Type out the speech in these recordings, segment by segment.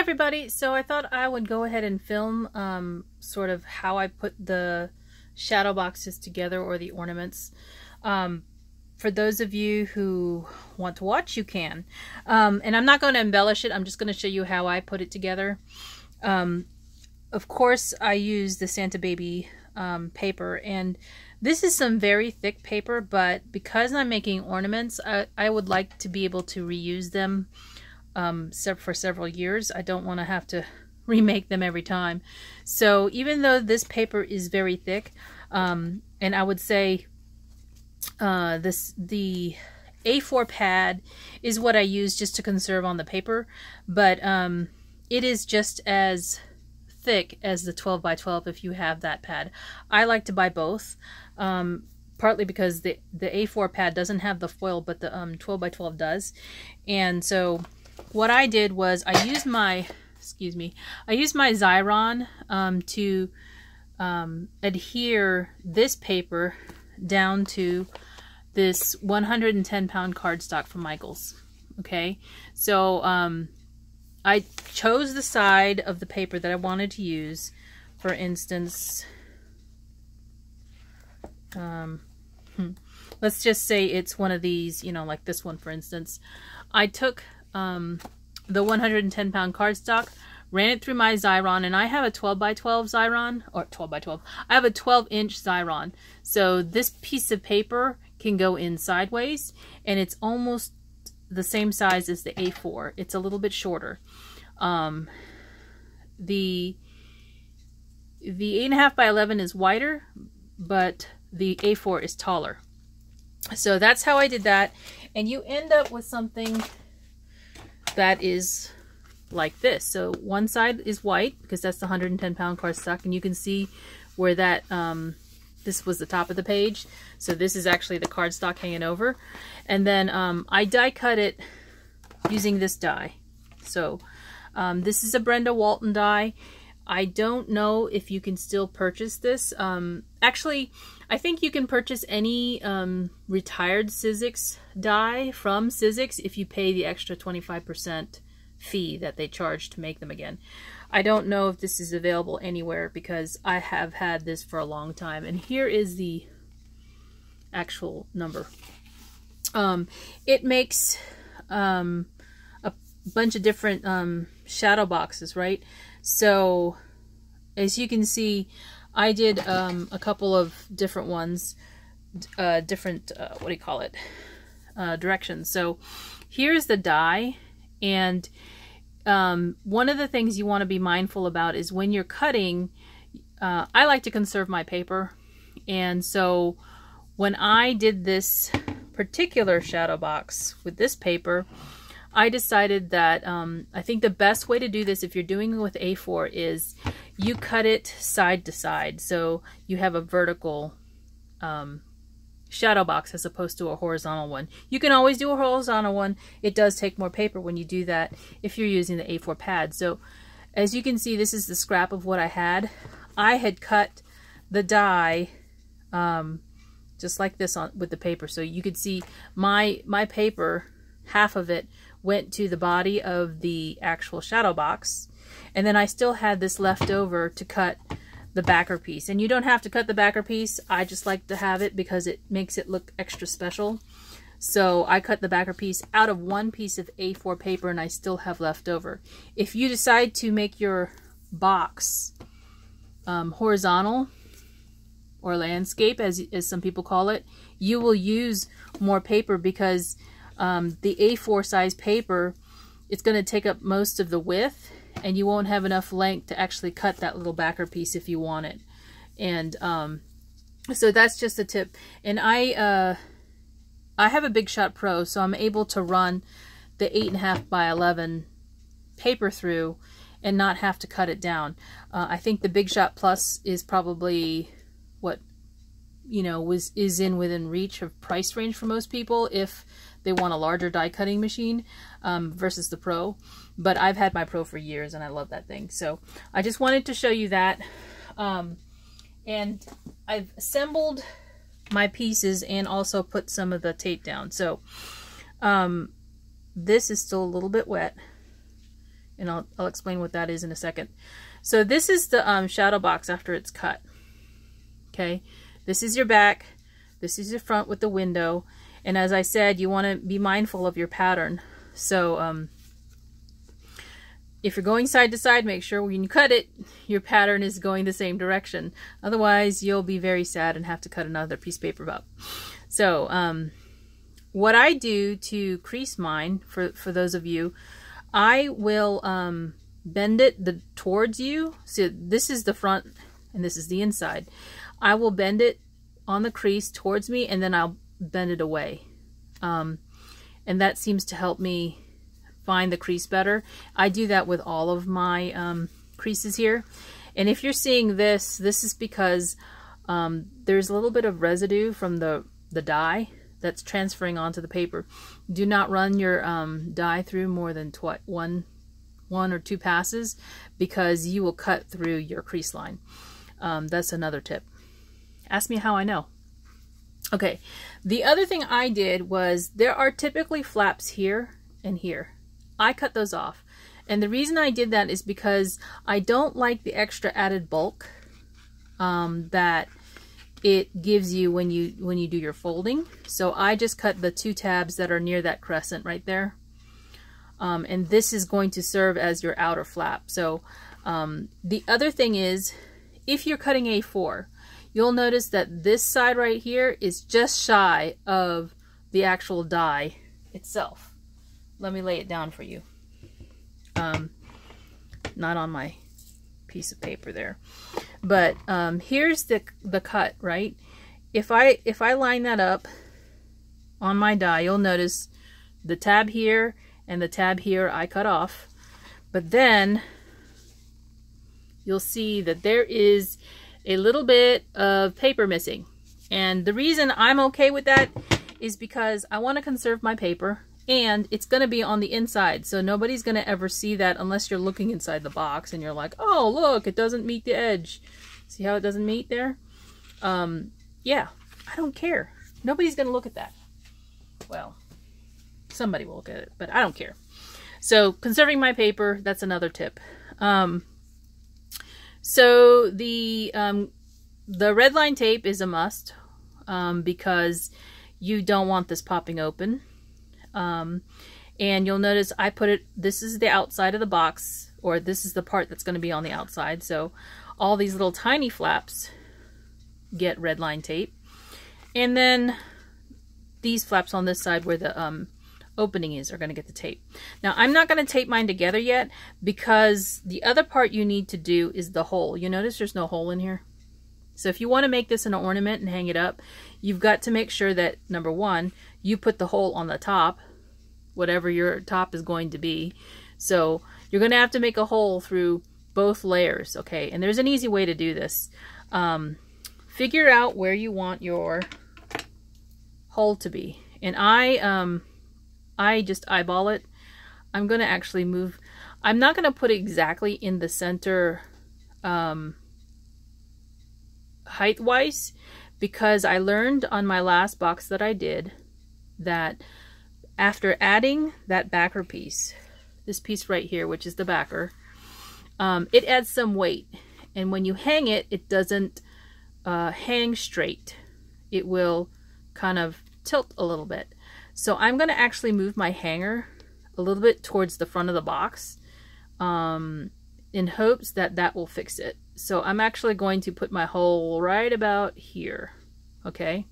everybody, so I thought I would go ahead and film sort of how I put the shadow boxes together, or the ornaments. For those of you who want to watch, you can. And I'm not going to embellish it, I'm just going to show you how I put it together. Of course, I use the Santa Baby paper, and this is some very thick paper, but because I'm making ornaments, I would like to be able to reuse them for several years. I don't want to have to remake them every time. So even though this paper is very thick, and I would say the A4 pad is what I use just to conserve on the paper, but it is just as thick as the 12 by 12 if you have that pad. I like to buy both, partly because the A4 pad doesn't have the foil, but the 12 by 12 does. And so what I did was I used my Xyron to adhere this paper down to this 110-pound cardstock from Michaels. Okay, so I chose the side of the paper that I wanted to use. For instance, let's just say it's one of these, you know, like this one, for instance. I took the 110-pound cardstock, ran it through my Xyron, and I have a 12 by 12 Xyron, or 12 by 12. I have a 12-inch Xyron, so this piece of paper can go in sideways, and it's almost the same size as the A4. It's a little bit shorter. The 8.5 by 11 is wider, but the A4 is taller. So that's how I did that, and you end up with something that is like this. So one side is white because that's the 110-pound cardstock, and you can see where that this was the top of the page, so this is actually the cardstock hanging over. And then I die cut it using this die. So this is a Brenda Walton die. I don't know if you can still purchase this. Actually, I think you can purchase any retired Sizzix die from Sizzix if you pay the extra 25% fee that they charge to make them again. I don't know if this is available anywhere because I have had this for a long time. And here is the actual number. It makes a bunch of different shadow boxes, right? So as you can see, I did a couple of different ones, what do you call it, directions. So here's the die, and one of the things you want to be mindful about is when you're cutting, I like to conserve my paper, and so when I did this particular shadow box with this paper, I decided that I think the best way to do this if you're doing it with A4 is you cut it side to side, so you have a vertical shadow box as opposed to a horizontal one. You can always do a horizontal one. It does take more paper when you do that if you're using the A4 pad. So as you can see, this is the scrap of what I had. I had cut the die just like this with the paper, so you could see my paper, half of it went to the body of the actual shadow box, and then I still had this left over to cut the backer piece. And you don't have to cut the backer piece, I just like to have it because it makes it look extra special. So I cut the backer piece out of one piece of A4 paper, and I still have left over. If you decide to make your box horizontal, or landscape as some people call it, you will use more paper because the A4 size paper, it's going to take up most of the width, and you won't have enough length to actually cut that little backer piece if you want it. And so that's just a tip. And I have a Big Shot Pro, so I'm able to run the 8.5 by 11 paper through and not have to cut it down. I think the Big Shot Plus is probably what, you know, is within reach of price range for most people if they want a larger die cutting machine versus the Pro. But I've had my Pro for years and I love that thing. So I just wanted to show you that. And I've assembled my pieces and also put some of the tape down. So this is still a little bit wet. and I'll explain what that is in a second. So this is the shadow box after it's cut. Okay, this is your back, this is your front with the window, and as I said, you want to be mindful of your pattern. So if you're going side to side, make sure when you cut it, your pattern is going the same direction. Otherwise, you'll be very sad and have to cut another piece of paper up. So what I do to crease mine, for those of you, I will bend it towards you. So this is the front and this is the inside. I will bend it on the crease towards me, and then I'll bend it away. And that seems to help me find the crease better. I do that with all of my creases here. And if you're seeing this is because there's a little bit of residue from the dye that's transferring onto the paper. Do not run your dye through more than one or two passes, because you will cut through your crease line. That's another tip. Ask me how I know. Okay, the other thing I did was, there are typically flaps here and here. I cut those off. And the reason I did that is because I don't like the extra added bulk that it gives you when you do your folding. So I just cut the 2 tabs that are near that crescent right there. And this is going to serve as your outer flap. So the other thing is, if you're cutting A4, you'll notice that this side right here is just shy of the actual die itself. Let me lay it down for you. Not on my piece of paper there. But here's the cut, right? If I line that up on my die, you'll notice the tab here and the tab here I cut off. But then you'll see that there is a little bit of paper missing. And the reason I'm okay with that is because I want to conserve my paper, and it's going to be on the inside. So nobody's going to ever see that unless you're looking inside the box and you're like, oh, look, it doesn't meet the edge. See how it doesn't meet there? Yeah, I don't care. Nobody's going to look at that. Well, somebody will look at it, but I don't care. So conserving my paper, that's another tip. So the red line tape is a must, because you don't want this popping open. And you'll notice I put it, this is the outside of the box, or this is the part that's going to be on the outside. So all these little tiny flaps get red line tape. And then these flaps on this side where the opening is are going to get the tape. Now I'm not going to tape mine together yet, because the other part you need to do is the hole. You notice there's no hole in here. So if you want to make this an ornament and hang it up, you've got to make sure that, number one, you put the hole on the top, whatever your top is going to be. So you're going to have to make a hole through both layers, okay? And there's an easy way to do this. Figure out where you want your hole to be. And I just eyeball it. I'm going to actually move. I'm not going to put it exactly in the center height-wise, because I learned on my last box that I did that after adding that backer piece, this piece right here, which is the backer, it adds some weight. And when you hang it, it doesn't hang straight. It will kind of tilt a little bit. So I'm going to actually move my hanger a little bit towards the front of the box in hopes that that will fix it. So I'm actually going to put my hole right about here, okay?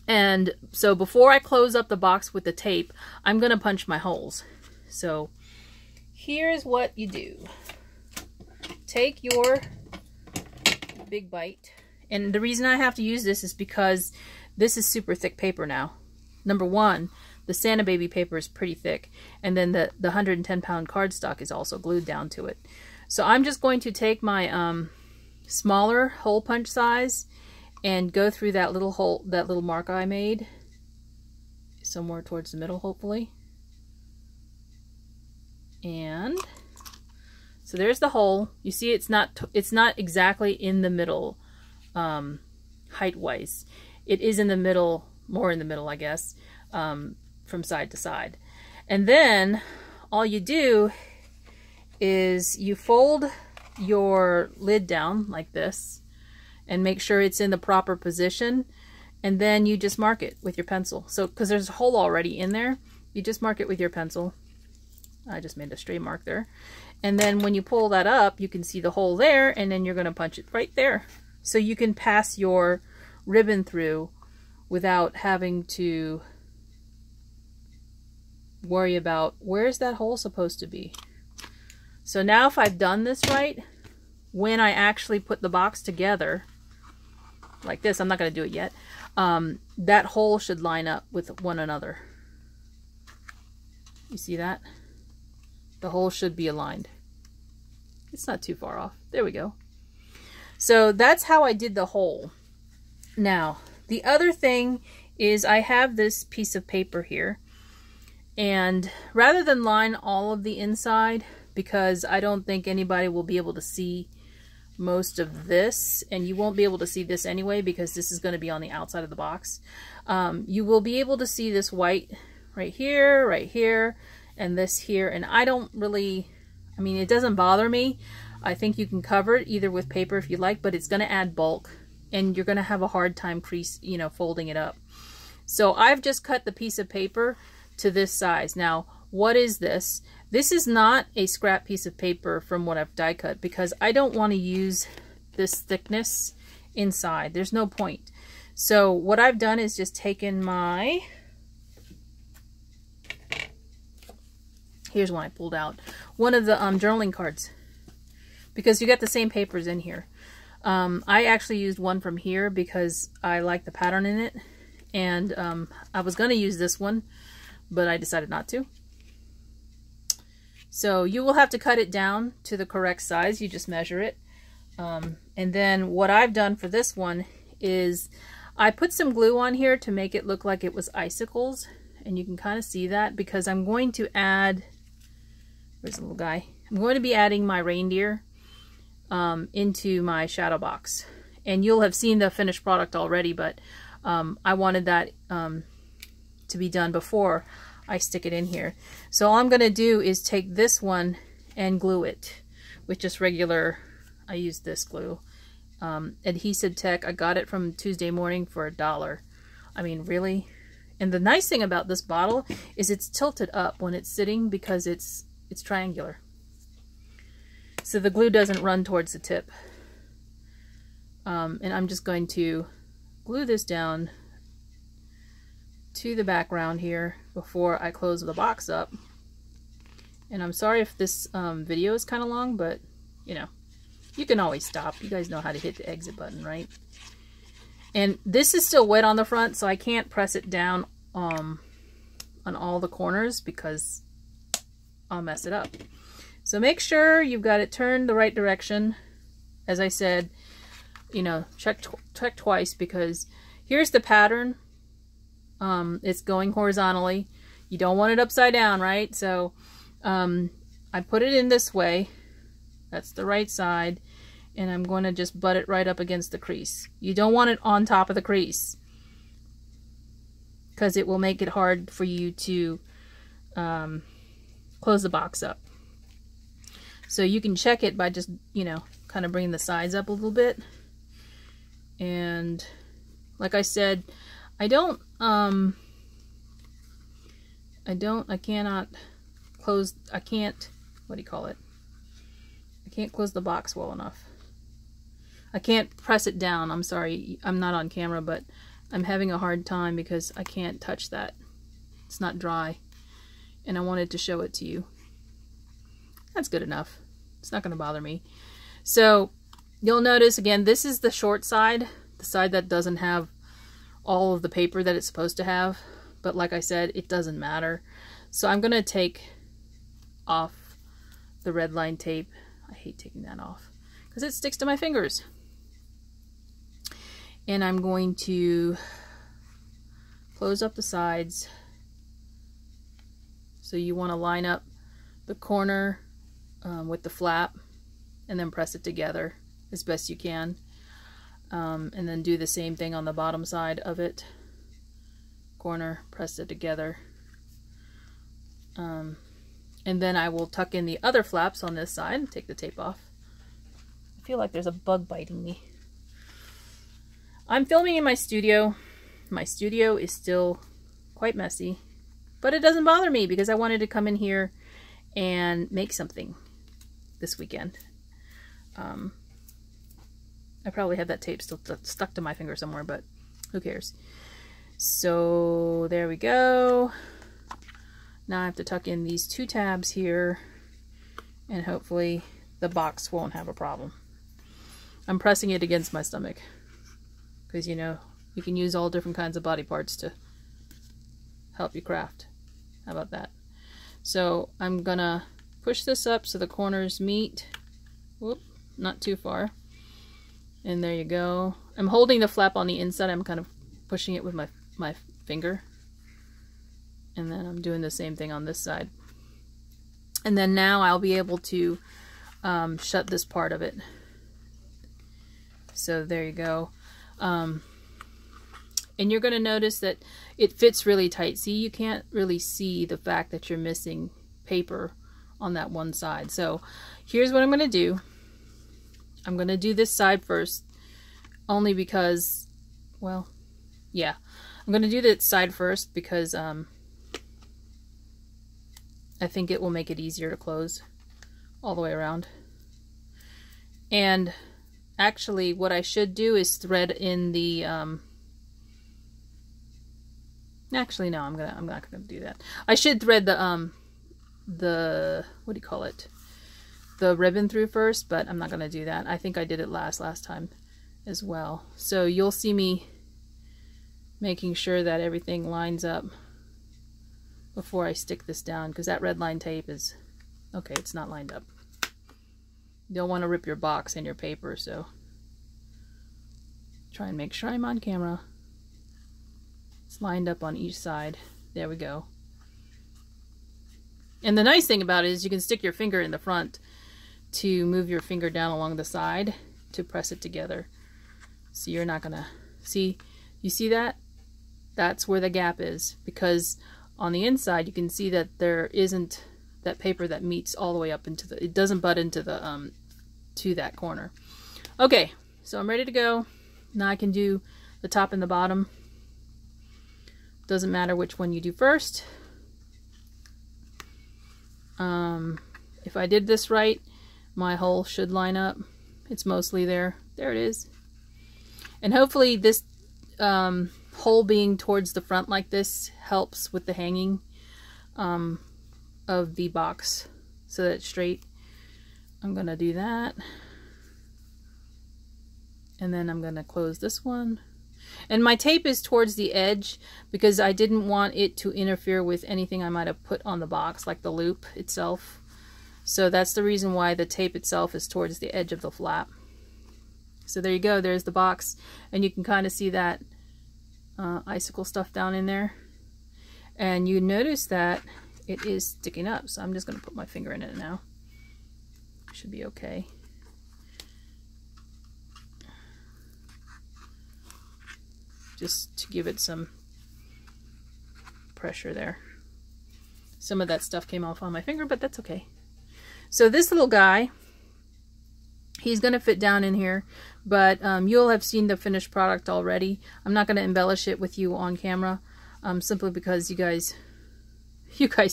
And so before I close up the box with the tape, I'm going to punch my holes. So here's what you do. Take your big bite. And the reason I have to use this is because this is super thick paper now. Number one, the Santa Baby paper is pretty thick, and then the 110-pound cardstock is also glued down to it. So I'm just going to take my smaller hole punch size and go through that little hole, that little mark I made, somewhere towards the middle, hopefully. And so there's the hole. You see, it's not exactly in the middle, height-wise. It is in the middle, more in the middle, I guess, from side to side. And then all you do is you fold your lid down like this and make sure it's in the proper position, and then you just mark it with your pencil. So because there's a hole already in there, you just mark it with your pencil. I just made a stray mark there. And then when you pull that up, you can see the hole there, and then you're going to punch it right there. So you can pass your ribbon through without having to worry about where's that hole supposed to be. So now if I've done this right, when I actually put the box together like this, I'm not going to do it yet, that hole should line up with one another. You see that? The hole should be aligned. It's not too far off. There we go. So that's how I did the hole. Now, the other thing is I have this piece of paper here, and rather than line all of the inside, because I don't think anybody will be able to see most of this, and you won't be able to see this anyway because this is going to be on the outside of the box. You will be able to see this white right here, and this here, and I don't really, I mean, it doesn't bother me. I think you can cover it either with paper if you like, but it's going to add bulk, and you're going to have a hard time folding it up. So I've just cut the piece of paper to this size. Now, what is this? This is not a scrap piece of paper from what I've die cut, because I don't want to use this thickness inside. There's no point. So what I've done is just taken my, here's one I pulled out, one of the journaling cards, because you got the same papers in here. I actually used one from here because I like the pattern in it, and I was going to use this one, but I decided not to. So you will have to cut it down to the correct size. You just measure it. And then what I've done for this one is I put some glue on here to make it look like it was icicles. And you can kind of see that because I'm going to add, where's the little guy? I'm going to be adding my reindeer into my shadow box. And you'll have seen the finished product already, but I wanted that to be done before I stick it in here. So all I'm going to do is take this one and glue it with just regular, I used this glue, Adhesive Tech. I got it from Tuesday Morning for $1. I mean, really? And the nice thing about this bottle is it's tilted up when it's sitting because it's triangular. So the glue doesn't run towards the tip. And I'm just going to glue this down to the background here before I close the box up. And I'm sorry if this video is kind of long, but you know, you can always stop. You guys know how to hit the exit button, right? And this is still wet on the front, so I can't press it down on all the corners because I'll mess it up. So make sure you've got it turned the right direction. As I said, you know, check twice, because here's the pattern. It's going horizontally. You don't want it upside down, right? So I put it in this way. That's the right side. And I'm going to just butt it right up against the crease. You don't want it on top of the crease, because it will make it hard for you to close the box up. So you can check it by just, you know, kind of bringing the sides up a little bit. And like I said, I cannot close, I can't, what do you call it? I can't close the box well enough. I can't press it down. I'm sorry, I'm not on camera, but I'm having a hard time because I can't touch that. It's not dry. And I wanted to show it to you. That's good enough. It's not going to bother me. So you'll notice, again, this is the short side, the side that doesn't have all of the paper that it's supposed to have. But like I said, it doesn't matter. So I'm going to take off the red line tape. I hate taking that off because it sticks to my fingers. And I'm going to close up the sides. So you want to line up the corner with the flap and then press it together as best you can. And then do the same thing on the bottom side of it. Corner, press it together. And then I will tuck in the other flaps on this side and take the tape off. I feel like there's a bug biting me. I'm filming in my studio. My studio is still quite messy, but it doesn't bother me because I wanted to come in here and make something this weekend. I probably have that tape still stuck to my finger somewhere, but who cares? So there we go. Now I have to tuck in these 2 tabs here, and hopefully the box won't have a problem. I'm pressing it against my stomach because, you know, you can use all different kinds of body parts to help you craft. How about that? So I'm gonna push this up so the corners meet. Whoop, not too far. And there you go. I'm holding the flap on the inside. I'm kind of pushing it with my finger. And then I'm doing the same thing on this side. And then now I'll be able to shut this part of it. So there you go. And you're going to notice that it fits really tight. See, you can't really see the fact that you're missing paper on that one side. So here's what I'm going to do. I'm going to do this side first, only because, well, yeah. I'm going to do that side first because I think it will make it easier to close all the way around. And actually what I should do is thread in the actually no, I'm not gonna do that. I should thread the what do you call it, the ribbon through first, but I'm not gonna do that. I think I did it last time as well. So you'll see me making sure that everything lines up before I stick this down, because that red line tape is okay, it's not lined up. You don't want to rip your box and your paper, so try and make sure I'm on camera. It's lined up on each side. There we go. And the nice thing about it is you can stick your finger in the front to move your finger down along the side to press it together. So you're not gonna see, you see that? That's where the gap is, because on the inside you can see that there isn't that paper that meets all the way up into the, it doesn't butt into the to that corner. Okay, so I'm ready to go. Now I can do the top and the bottom. Doesn't matter which one you do first. If I did this right, my hole should line up. It's mostly there. There it is. And hopefully this hole being towards the front like this helps with the hanging of the box so that it's straight. I'm gonna do that, and then I'm gonna close this one. And my tape is towards the edge because I didn't want it to interfere with anything I might have put on the box, like the loop itself. So that's the reason why the tape itself is towards the edge of the flap. So there you go, there's the box, and you can kind of see that icicle stuff down in there. And you notice that it is sticking up, so I'm just going to put my finger in it now. Should be okay. Just to give it some pressure there. Some of that stuff came off on my finger, but that's okay. So this little guy, he's going to fit down in here, but you'll have seen the finished product already. I'm not going to embellish it with you on camera, simply because you guys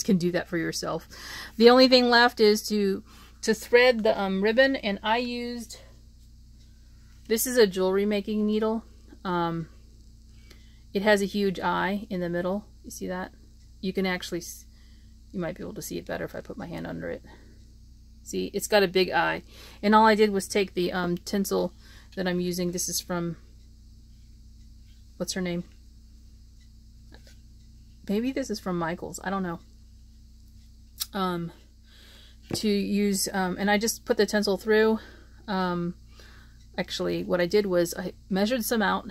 can do that for yourself. The only thing left is to thread the ribbon, and I used, this is a jewelry making needle. It has a huge eye in the middle. You see that? You can actually, you might be able to see it better if I put my hand under it. See, it's got a big eye. And all I did was take the tinsel that I'm using. This is from, what's her name? Maybe this is from Michael's. I don't know. To use, and I just put the tinsel through. Actually, what I did was I measured some out,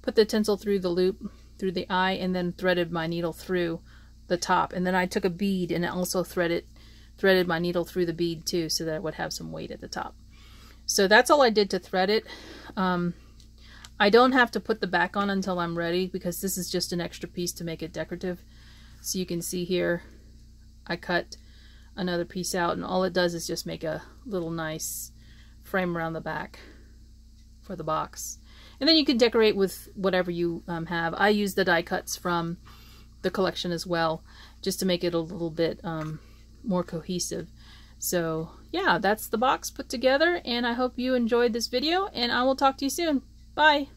put the tinsel through the loop, through the eye, and then threaded my needle through the top. And then I took a bead and also threaded my needle through the bead too, so that it would have some weight at the top. So that's all I did to thread it. I don't have to put the back on until I'm ready, because this is just an extra piece to make it decorative. So you can see here, I cut another piece out, and all it does is just make a little nice frame around the back for the box. And then you can decorate with whatever you have. I use the die cuts from the collection as well, just to make it a little bit more cohesive. So yeah, that's the box put together, and I hope you enjoyed this video, and I will talk to you soon. Bye!